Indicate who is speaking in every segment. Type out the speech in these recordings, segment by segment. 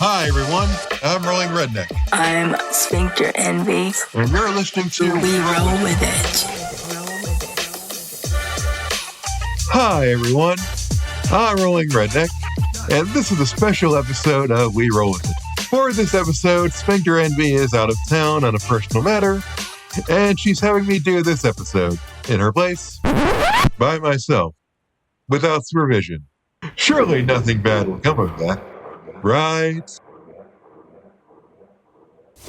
Speaker 1: Hi, everyone. I'm Rolling Redneck.
Speaker 2: I'm Sphincter Envy.
Speaker 1: And you're listening to
Speaker 2: We Roll With It.
Speaker 1: Hi, everyone. I'm Rolling Redneck, and this is a special episode of We Roll With It. For this episode, Sphincter Envy is out of town on a personal matter, and she's having me do this episode in her place, by myself, without supervision. Surely nothing bad will come of that, right?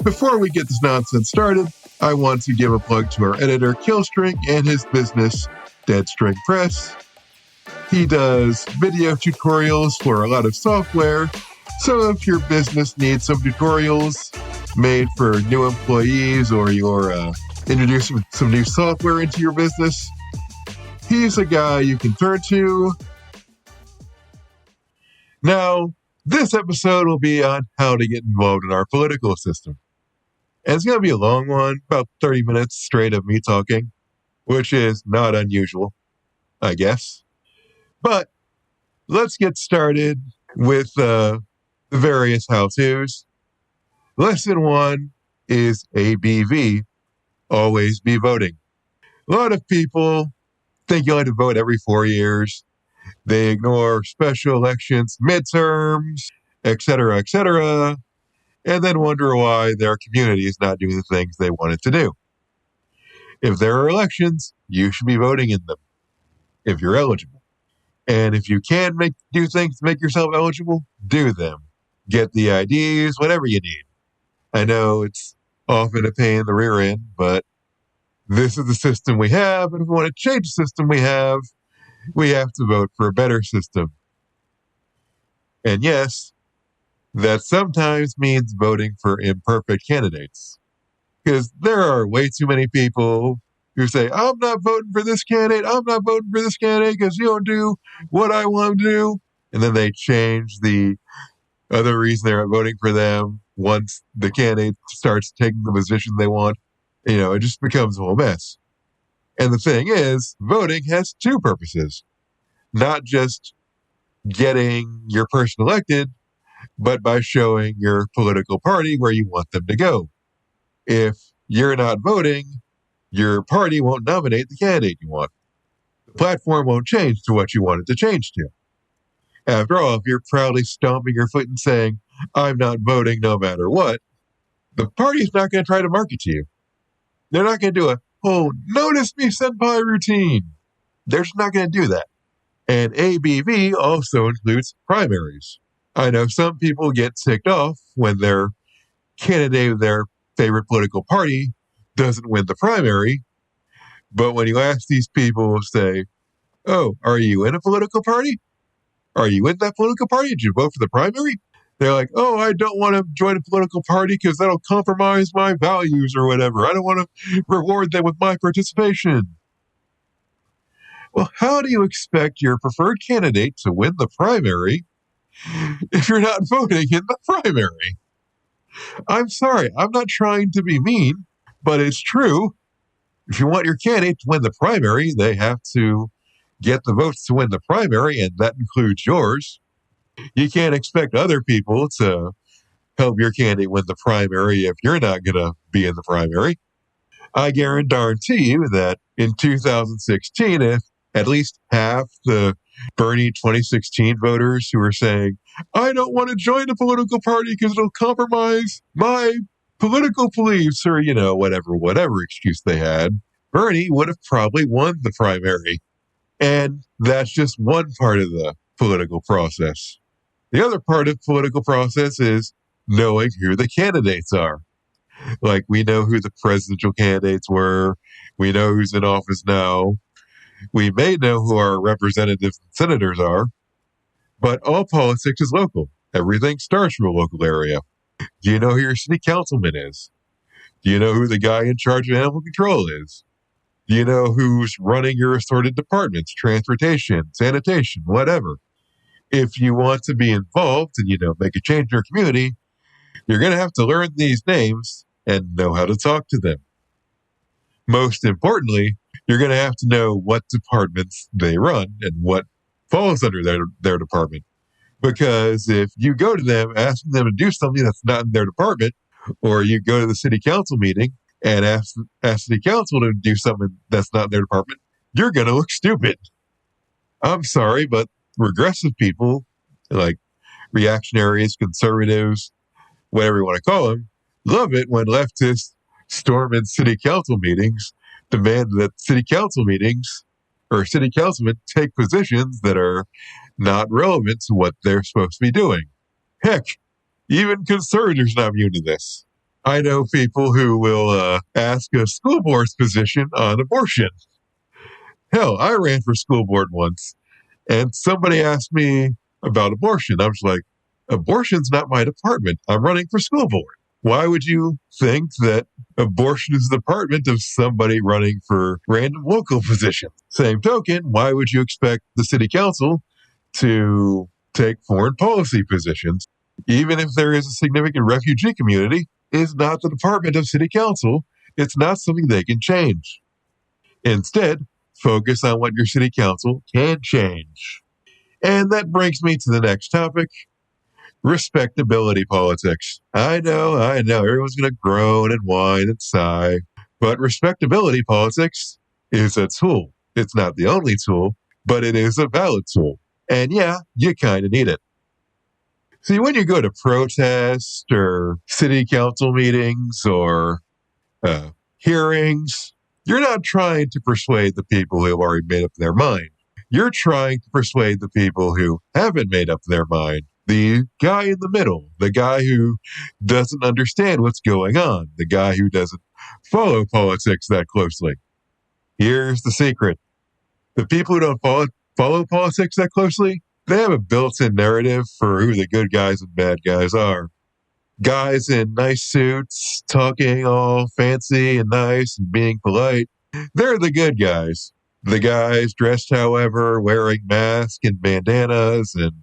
Speaker 1: Before we get this nonsense started, I want to give a plug to our editor, Killstring, and his business, Deadstring Press. He does video tutorials for a lot of software, so if your business needs some tutorials made for new employees or you're introducing some new software into your business, he's a guy you can turn to. Now, this episode will be on how to get involved in our political system. And it's going to be a long one, about 30 minutes straight of me talking, which is not unusual, I guess. But let's get started with the various how-tos. Lesson 1 is ABV, always be voting. A lot of people think you have to vote every 4 years. They ignore special elections, midterms, etc., and then wonder why their community is not doing the things they want it to do. If there are elections, you should be voting in them, if you're eligible. And if you can do things to make yourself eligible, do them. Get the IDs, whatever you need. I know it's often a pain in the rear end, but this is the system we have, and if we want to change the system we have to vote for a better system. And yes, that sometimes means voting for imperfect candidates. Because there are way too many people who say, I'm not voting for this candidate, I'm not voting for this candidate because you don't do what I want to do. And then they change the other reason they're voting for them once the candidate starts taking the position they want. It just becomes a whole mess. And the thing is, voting has two purposes. Not just getting your person elected, but by showing your political party where you want them to go. If you're not voting, your party won't nominate the candidate you want. The platform won't change to what you want it to change to. After all, if you're proudly stomping your foot and saying, I'm not voting no matter what, the party's not going to try to market to you. They're not going to do notice me senpai routine. They're just not going to do that. And ABV also includes primaries. I know some people get ticked off when their candidate of their favorite political party doesn't win the primary. But when you ask these people, say, oh, are you in a political party? Are you in that political party? Did you vote for the primary? They're like, oh, I don't want to join a political party because that'll compromise my values or whatever. I don't want to reward them with my participation. Well, how do you expect your preferred candidate to win the primary if you're not voting in the primary? I'm sorry, I'm not trying to be mean, but it's true. If you want your candidate to win the primary, they have to get the votes to win the primary, and that includes yours. You can't expect other people to help your candidate win the primary if you're not going to be in the primary. I guarantee you that in 2016, if at least half the Bernie 2016 voters who are saying, I don't want to join a political party because it'll compromise my political beliefs or, whatever excuse they had, Bernie would have probably won the primary. And that's just one part of the political process. The other part of the political process is knowing who the candidates are. Like, we know who the presidential candidates were. We know who's in office now. We may know who our representatives and senators are, but all politics is local. Everything starts from a local area. Do you know who your city councilman is? Do you know who the guy in charge of animal control is? Do you know who's running your assorted departments, transportation, sanitation, whatever? If you want to be involved and, make a change in your community, you're going to have to learn these names and know how to talk to them. Most importantly, you're going to have to know what departments they run and what falls under their department. Because if you go to them asking them to do something that's not in their department, or you go to the city council meeting and ask city council to do something that's not in their department, you're going to look stupid. I'm sorry, but regressive people, like reactionaries, conservatives, whatever you want to call them, love it when leftists storm in city council meetings, demand that city council meetings or city councilmen take positions that are not relevant to what they're supposed to be doing. Heck, even conservatives are not immune to this. I know people who will ask a school board's position on abortion. Hell, I ran for school board once, and somebody asked me about abortion. I was like, abortion's not my department. I'm running for school board. Why would you think that abortion is the department of somebody running for random local position? Same token, why would you expect the city council to take foreign policy positions? Even if there is a significant refugee community, is not the department of city council. It's not something they can change. Instead, focus on what your city council can change. And that brings me to the next topic, respectability politics. I know, everyone's going to groan and whine and sigh, but respectability politics is a tool. It's not the only tool, but it is a valid tool. And yeah, you kind of need it. See, when you go to protest or city council meetings or hearings, you're not trying to persuade the people who have already made up their mind. You're trying to persuade the people who haven't made up their mind. The guy in the middle, the guy who doesn't understand what's going on, the guy who doesn't follow politics that closely. Here's the secret. The people who don't follow politics that closely, they have a built-in narrative for who the good guys and bad guys are. Guys in nice suits, talking all fancy and nice and being polite, they're the good guys. The guys dressed, however, wearing masks and bandanas and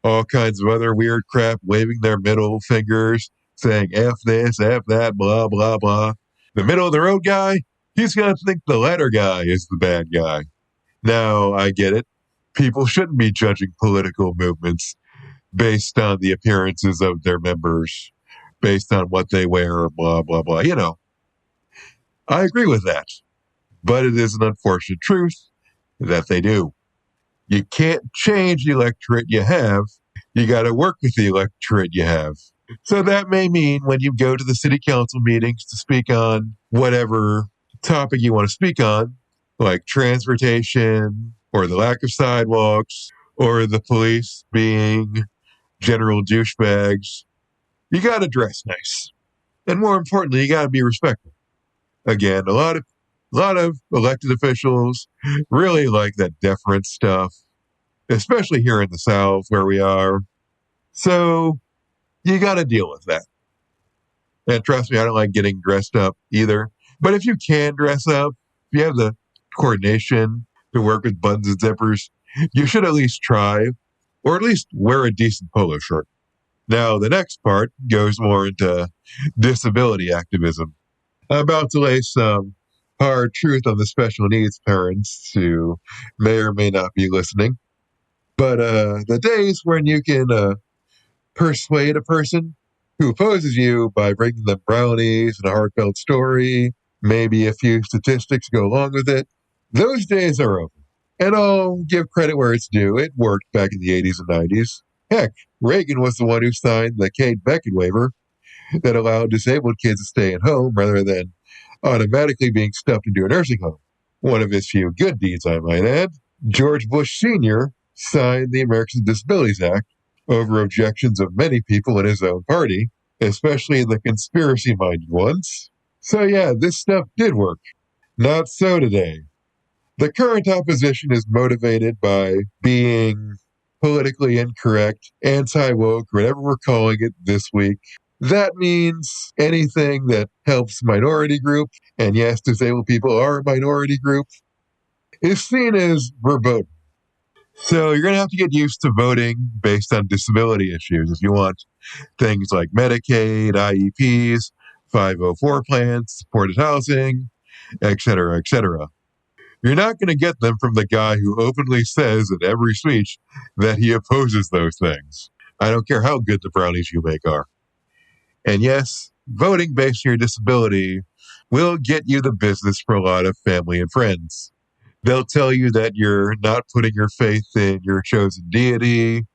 Speaker 1: all kinds of other weird crap, waving their middle fingers, saying F this, F that, blah, blah, blah. The middle of the road guy, he's going to think the latter guy is the bad guy. Now, I get it. People shouldn't be judging political movements based on the appearances of their members, based on what they wear, blah, blah, blah. You know, I agree with that. But it is an unfortunate truth that they do. You can't change the electorate you have. You got to work with the electorate you have. So that may mean when you go to the city council meetings to speak on whatever topic you want to speak on, like transportation or the lack of sidewalks or the police being general douchebags, you got to dress nice. And more importantly, you got to be respectful. Again, a lot of elected officials really like that deference stuff, especially here in the South where we are. So you got to deal with that. And trust me, I don't like getting dressed up either. But if you can dress up, if you have the coordination to work with buttons and zippers, you should at least try, or at least wear a decent polo shirt. Now, the next part goes more into disability activism. I'm about to lay some hard truth on the special needs parents who may or may not be listening. But the days when you can persuade a person who opposes you by bringing them brownies and a heartfelt story, maybe a few statistics go along with it, those days are over. And I'll give credit where it's due. It worked back in the 80s and 90s. Heck, Reagan was the one who signed the Kate Beckett waiver that allowed disabled kids to stay at home rather than automatically being stuffed into a nursing home. One of his few good deeds, I might add. George Bush Sr. signed the Americans with Disabilities Act over objections of many people in his own party, especially the conspiracy-minded ones. So yeah, this stuff did work. Not so today. The current opposition is motivated by being politically incorrect, anti-woke, whatever we're calling it this week. That means anything that helps minority group, and yes, disabled people are a minority group, is seen as verboten. So you're going to have to get used to voting based on disability issues if you want things like Medicaid, IEPs, 504 plans, supported housing, etc., etc. You're not going to get them from the guy who openly says in every speech that he opposes those things. I don't care how good the brownies you make are. And yes, voting based on your disability will get you the business for a lot of family and friends. They'll tell you that you're not putting your faith in your chosen deity,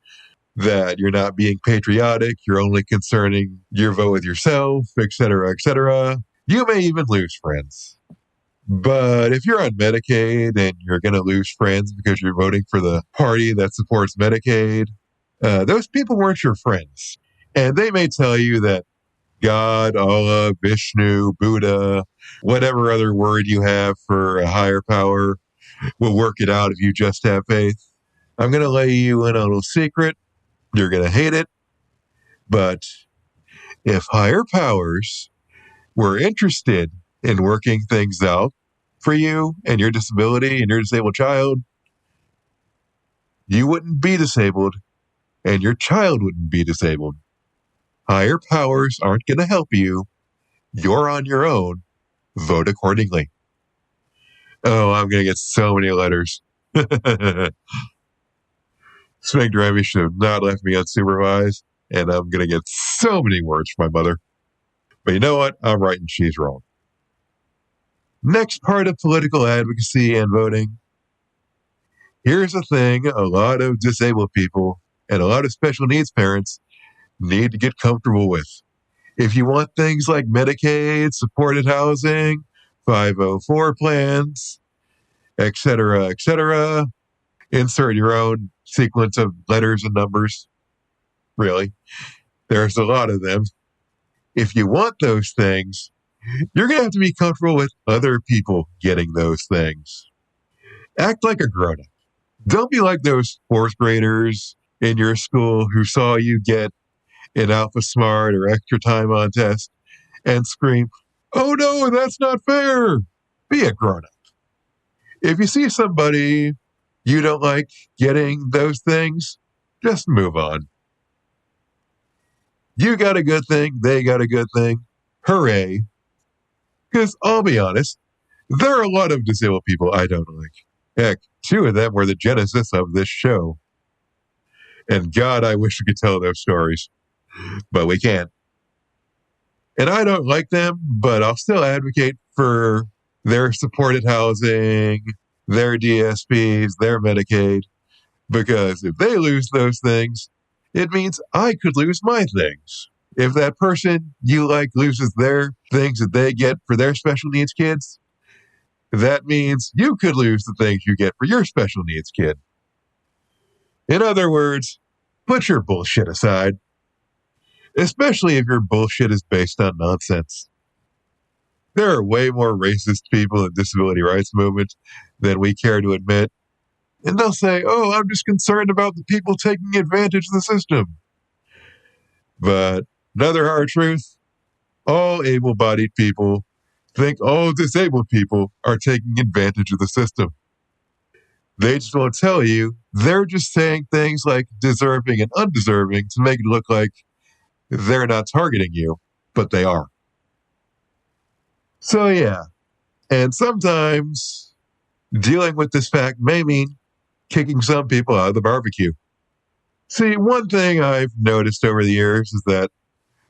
Speaker 1: that you're not being patriotic, you're only concerning your vote with yourself, etc., etc. You may even lose friends. But if you're on Medicaid and you're going to lose friends because you're voting for the party that supports Medicaid, those people weren't your friends. And they may tell you that God, Allah, Vishnu, Buddha, whatever other word you have for a higher power will work it out if you just have faith. I'm going to lay you in a little secret. You're going to hate it. But if higher powers were interested in working things out for you and your disability and your disabled child, you wouldn't be disabled and your child wouldn't be disabled. Higher powers aren't going to help you. You're on your own. Vote accordingly. Oh, I'm going to get so many letters. Spectre Emmy should have not left me unsupervised, and I'm going to get so many words from my mother. But you know what? I'm right and she's wrong. Next part of political advocacy and voting. Here's a thing a lot of disabled people and a lot of special needs parents need to get comfortable with. If you want things like Medicaid, supported housing, 504 plans, etc., insert your own sequence of letters and numbers. Really, there's a lot of them. If you want those things, you're going to have to be comfortable with other people getting those things. Act like a grown-up. Don't be like those fourth graders in your school who saw you get an Alpha Smart or extra time on test and scream, "Oh no, that's not fair." Be a grown-up. If you see somebody you don't like getting those things, just move on. You got a good thing, they got a good thing. Hooray. Because I'll be honest, there are a lot of disabled people I don't like. Heck, two of them were the genesis of this show. And God, I wish we could tell those stories, but we can't. And I don't like them, but I'll still advocate for their supported housing, their DSPs, their Medicaid, because if they lose those things, it means I could lose my things. If that person you like loses their things that they get for their special needs kids, that means you could lose the things you get for your special needs kid. In other words, put your bullshit aside, especially if your bullshit is based on nonsense. There are way more racist people in the disability rights movement than we care to admit. And they'll say, "Oh, I'm just concerned about the people taking advantage of the system." But another hard truth, all able-bodied people think all disabled people are taking advantage of the system. They just won't tell you. They're just saying things like deserving and undeserving to make it look like they're not targeting you, but they are. So yeah, and sometimes dealing with this fact may mean kicking some people out of the barbecue. See, one thing I've noticed over the years is that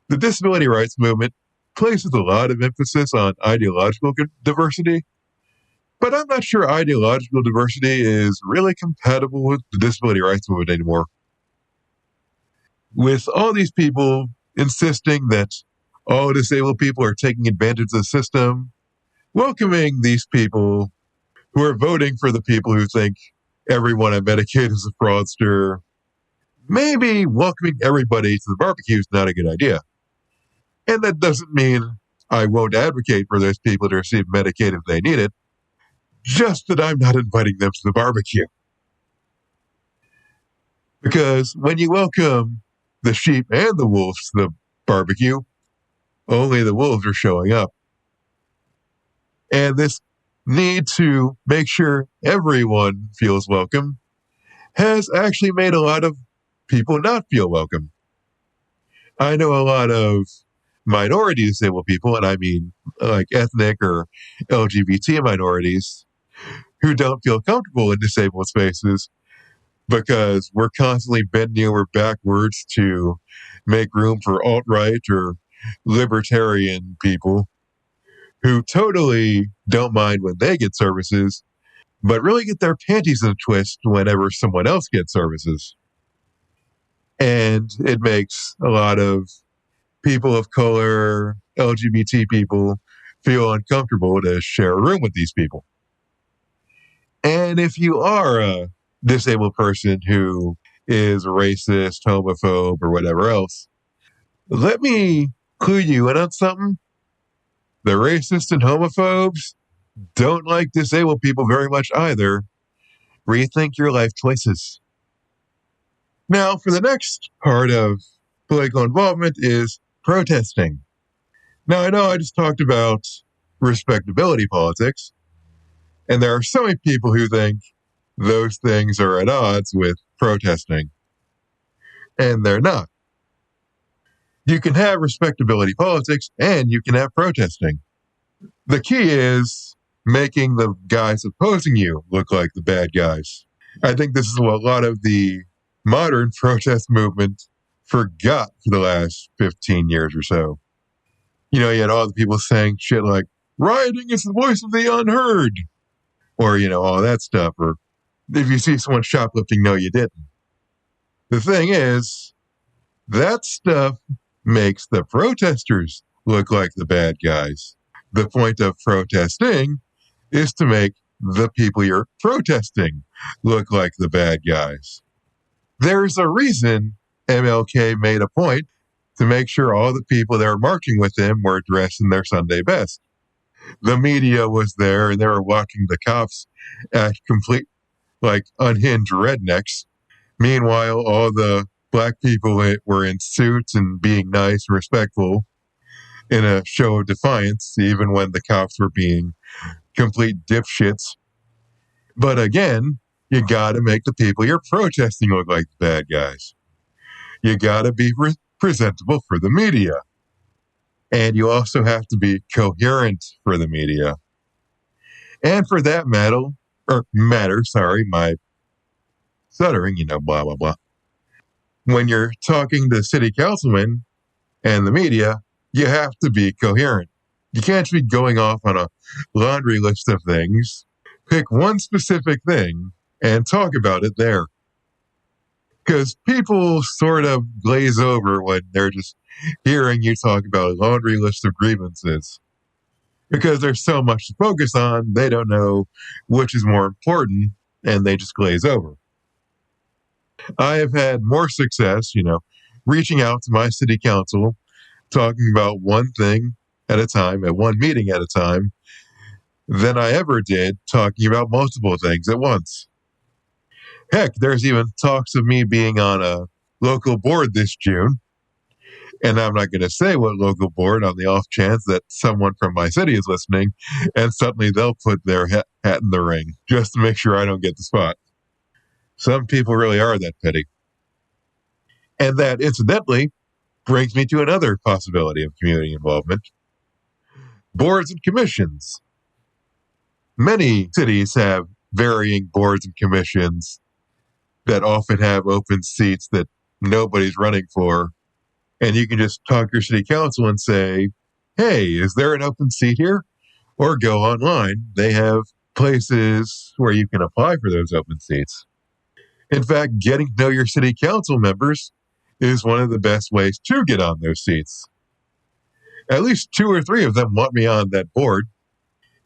Speaker 1: the disability rights movement places a lot of emphasis on ideological diversity, but I'm not sure ideological diversity is really compatible with the disability rights movement anymore. With all these people insisting that all disabled people are taking advantage of the system, welcoming these people who are voting for the people who think everyone on Medicaid is a fraudster, maybe welcoming everybody to the barbecue is not a good idea. And that doesn't mean I won't advocate for those people to receive Medicaid if they need it, just that I'm not inviting them to the barbecue. Because when you welcome the sheep and the wolves to the barbecue, only the wolves are showing up. And this need to make sure everyone feels welcome has actually made a lot of people not feel welcome. I know a lot of minority disabled people, and I mean like ethnic or LGBT minorities, who don't feel comfortable in disabled spaces because we're constantly bending over backwards to make room for alt-right or libertarian people who totally don't mind when they get services, but really get their panties in a twist whenever someone else gets services. And it makes a lot of people of color, LGBT people, feel uncomfortable to share a room with these people. And if you are a disabled person who is racist, homophobe, or whatever else, let me clue you in on something. The racists and homophobes don't like disabled people very much either. Rethink your life choices. Now, for the next part of political involvement is protesting. Now, I know I just talked about respectability politics, and there are so many people who think those things are at odds with protesting, and they're not. You can have respectability politics and you can have protesting. The key is making the guys opposing you look like the bad guys. I think this is what a lot of the modern protest movement forgot for the last 15 years or so. You know, you had all the people saying shit like, rioting is the voice of the unheard, or, all that stuff. Or if you see someone shoplifting, no, you didn't. The thing is, that stuff makes the protesters look like the bad guys. The point of protesting is to make the people you're protesting look like the bad guys. There's a reason MLK made a point to make sure all the people that were marching with him were dressed in their Sunday best. The media was there and they were watching the cops act complete, unhinged rednecks. Meanwhile, all the black people were in suits and being nice and respectful in a show of defiance, even when the cops were being complete dipshits. But again, you gotta make the people you're protesting look like the bad guys. You gotta be presentable for the media. And you also have to be coherent for the media. And for that matter, my stuttering, blah, blah, blah. When you're talking to city councilmen and the media, you have to be coherent. You can't be going off on a laundry list of things. Pick one specific thing and talk about it there. Because people sort of glaze over when they're just hearing you talk about a laundry list of grievances. Because there's so much to focus on, they don't know which is more important, and they just glaze over. I have had more success, reaching out to my city council, talking about one thing at a time, at one meeting at a time, than I ever did talking about multiple things at once. Heck, there's even talks of me being on a local board this June. And I'm not going to say what local board on the off chance that someone from my city is listening and suddenly they'll put their hat in the ring just to make sure I don't get the spot. Some people really are that petty. And that, incidentally, brings me to another possibility of community involvement. Boards and commissions. Many cities have varying boards and commissions that often have open seats that nobody's running for. And you can just talk to your city council and say, hey, is there an open seat here? Or go online. They have places where you can apply for those open seats. In fact, getting to know your city council members is one of the best ways to get on those seats. At least 2 or 3 of them want me on that board,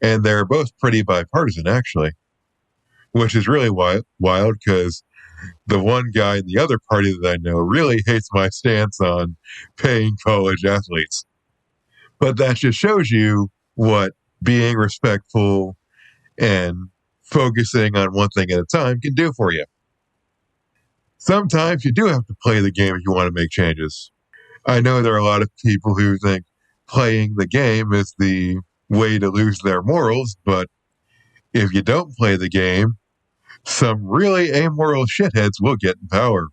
Speaker 1: and they're both pretty bipartisan, actually, which is really wild because the one guy in the other party that I know really hates my stance on paying college athletes. But that just shows you what being respectful and focusing on one thing at a time can do for you. Sometimes you do have to play the game if you want to make changes. I know there are a lot of people who think playing the game is the way to lose their morals, but if you don't play the game, some really amoral shitheads will get in power.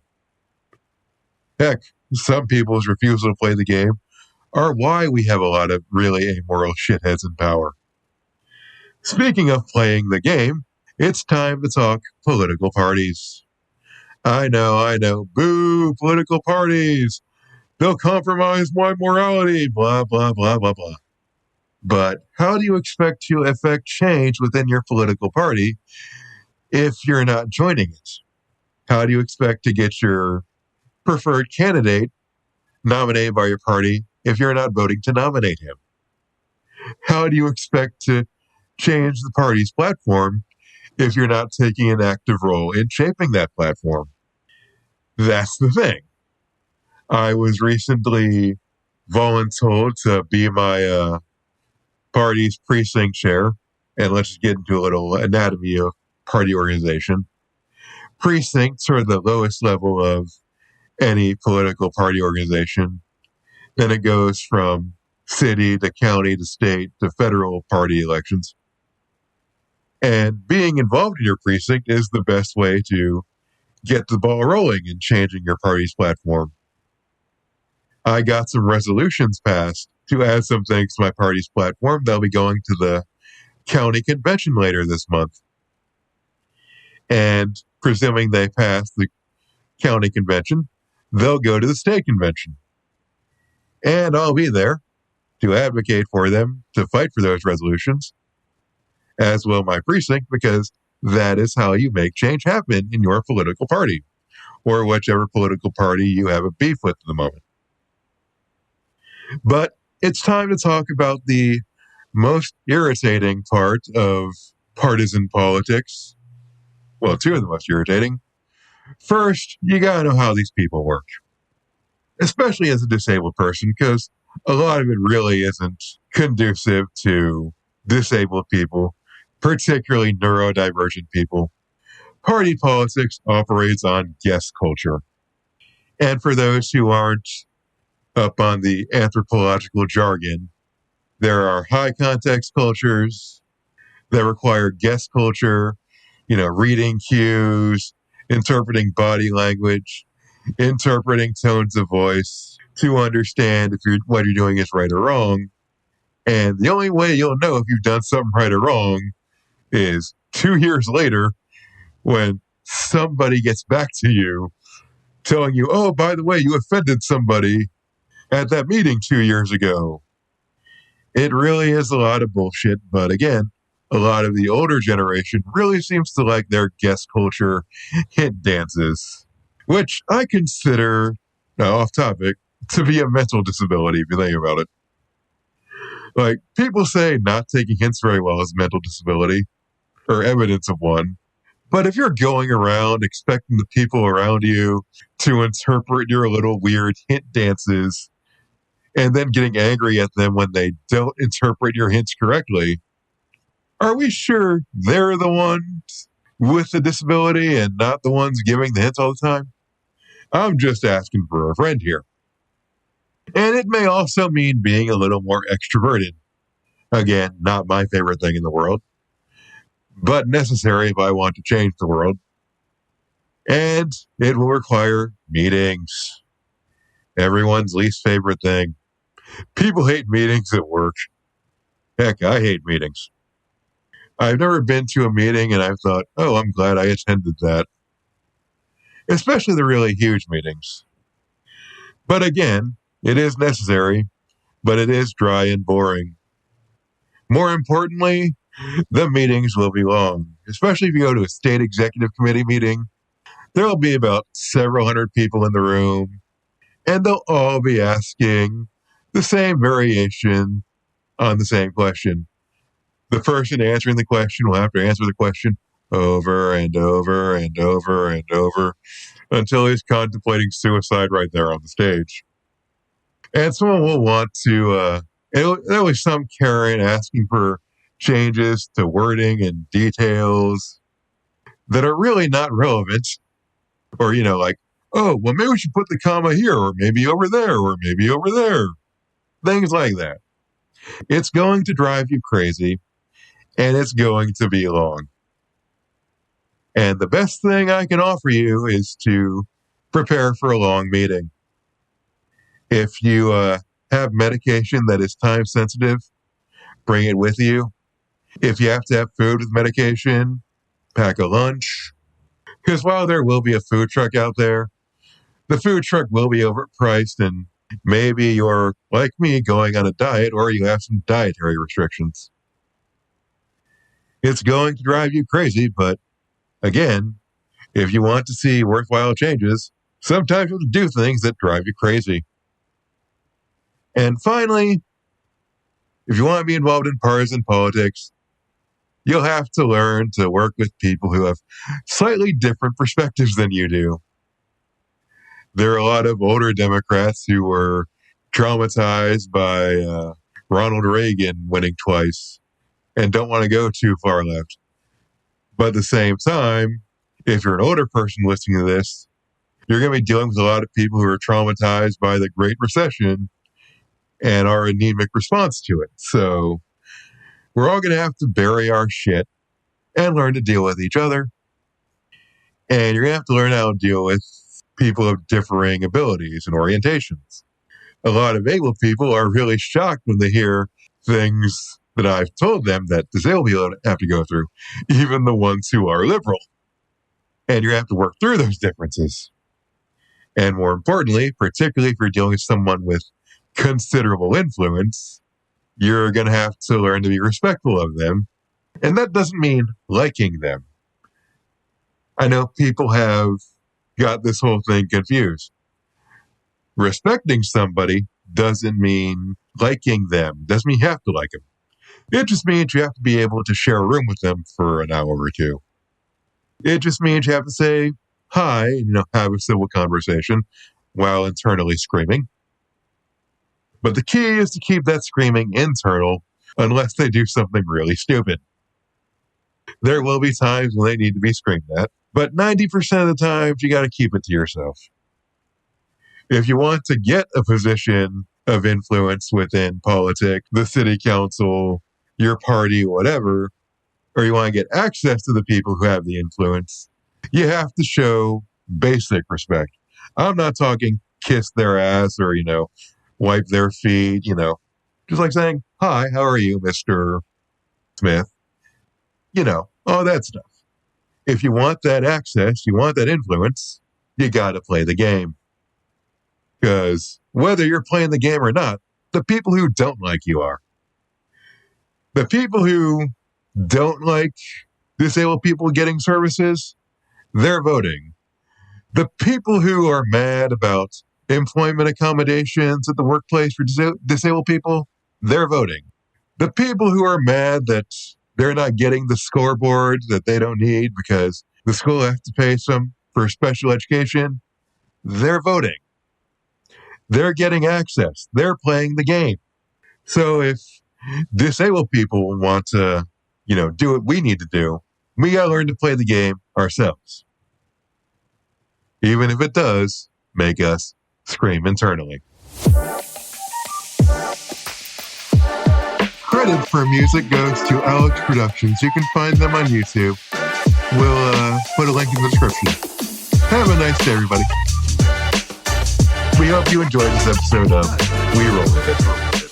Speaker 1: Heck, some people's refusal to play the game are why we have a lot of really amoral shitheads in power. Speaking of playing the game, It's time to talk political parties. I know. Boo, political parties. They'll compromise my morality, blah, blah, blah, blah, blah. But how do you expect to affect change within your political party if you're not joining it? How do you expect to get your preferred candidate nominated by your party if you're not voting to nominate him? How do you expect to change the party's platform if you're not taking an active role in shaping that platform? That's the thing. I was recently voluntold to be my party's precinct chair, and let's just get into a little anatomy of party organization. Precincts are the lowest level of any political party organization. Then it goes from city to county to state to federal party elections. And being involved in your precinct is the best way to get the ball rolling in changing your party's platform. I got some resolutions passed to add some things to my party's platform. They'll be going to the county convention later this month. And presuming they pass the county convention, they'll go to the state convention. And I'll be there to advocate for them, to fight for those resolutions, as will my precinct, because that is how you make change happen in your political party, or whichever political party you have a beef with at the moment. But it's time to talk about the most irritating part of partisan politics. Well, two of the most irritating. First, you gotta know how these people work, especially as a disabled person, because a lot of it really isn't conducive to disabled people, particularly neurodivergent people. Party politics operates on guest culture. And for those who aren't up on the anthropological jargon, there are high context cultures that require guest culture, reading cues, interpreting body language, interpreting tones of voice to understand if what you're doing is right or wrong. And the only way you'll know if you've done something right or wrong is 2 years later when somebody gets back to you telling you, oh, by the way, you offended somebody at that meeting 2 years ago. It really is a lot of bullshit. But again, a lot of the older generation really seems to like their guest culture hint dances, which I consider, off topic, to be a mental disability if you think about it. Like, people say not taking hints very well is mental disability, or evidence of one. But if you're going around expecting the people around you to interpret your little weird hint dances and then getting angry at them when they don't interpret your hints correctly, are we sure they're the ones with the disability and not the ones giving the hints all the time? I'm just asking for a friend here. And it may also mean being a little more extroverted. Again, not my favorite thing in the world, but necessary if I want to change the world. And it will require meetings. Everyone's least favorite thing. People hate meetings at work. Heck, I hate meetings. I've never been to a meeting and I've thought, oh, I'm glad I attended that. Especially the really huge meetings. But again, it is necessary, but it is dry and boring. More importantly, the meetings will be long, especially if you go to a state executive committee meeting. There'll be about several hundred people in the room, and they'll all be asking the same variation on the same question. The person answering the question will have to answer the question over and over and over and over until he's contemplating suicide right there on the stage. And someone will want to, there'll be some Karen asking for changes to wording and details that are really not relevant. Or, like, oh, well, maybe we should put the comma here, or maybe over there, or maybe over there. Things like that. It's going to drive you crazy, and it's going to be long. And the best thing I can offer you is to prepare for a long meeting. If you have medication that is time sensitive, bring it with you. If you have to have food with medication, pack a lunch. Because while there will be a food truck out there, the food truck will be overpriced, and maybe you're, like me, going on a diet or you have some dietary restrictions. It's going to drive you crazy, but again, if you want to see worthwhile changes, sometimes you have to do things that drive you crazy. And finally, if you want to be involved in partisan politics, you'll have to learn to work with people who have slightly different perspectives than you do. There are a lot of older Democrats who were traumatized by Ronald Reagan winning twice and don't want to go too far left. But at the same time, if you're an older person listening to this, you're going to be dealing with a lot of people who are traumatized by the Great Recession and our anemic response to it. So we're all going to have to bury our shit and learn to deal with each other. And you're going to have to learn how to deal with people of differing abilities and orientations. A lot of able people are really shocked when they hear things that I've told them that disabled people have to go through, even the ones who are liberal. And you're going to have to work through those differences. And more importantly, particularly if you're dealing with someone with considerable influence, you're going to have to learn to be respectful of them. And that doesn't mean liking them. I know people have got this whole thing confused. Respecting somebody doesn't mean liking them. Doesn't mean you have to like them. It just means you have to be able to share a room with them for an hour or two. It just means you have to say hi, have a civil conversation while internally screaming. But the key is to keep that screaming internal unless they do something really stupid. There will be times when they need to be screamed at, but 90% of the times you got to keep it to yourself. If you want to get a position of influence within politics, the city council, your party, whatever, or you want to get access to the people who have the influence, you have to show basic respect. I'm not talking kiss their ass or, wipe their feet, just like saying, hi, how are you, Mr. Smith? All that stuff. If you want that access, you want that influence, you got to play the game. Because whether you're playing the game or not, the people who don't like you are. The people who don't like disabled people getting services, they're voting. The people who are mad about employment accommodations at the workplace for disabled people, they're voting. The people who are mad that they're not getting the scoreboard that they don't need because the school has to pay some for special education, they're voting. They're getting access. They're playing the game. So if disabled people want to, do what we need to do, we got to learn to play the game ourselves. Even if it does make us scream internally. Credit for music goes to Alex Productions. You can find them on YouTube. We'll put a link in the description. Have a nice day, everybody. We hope you enjoyed this episode of We Roll With It.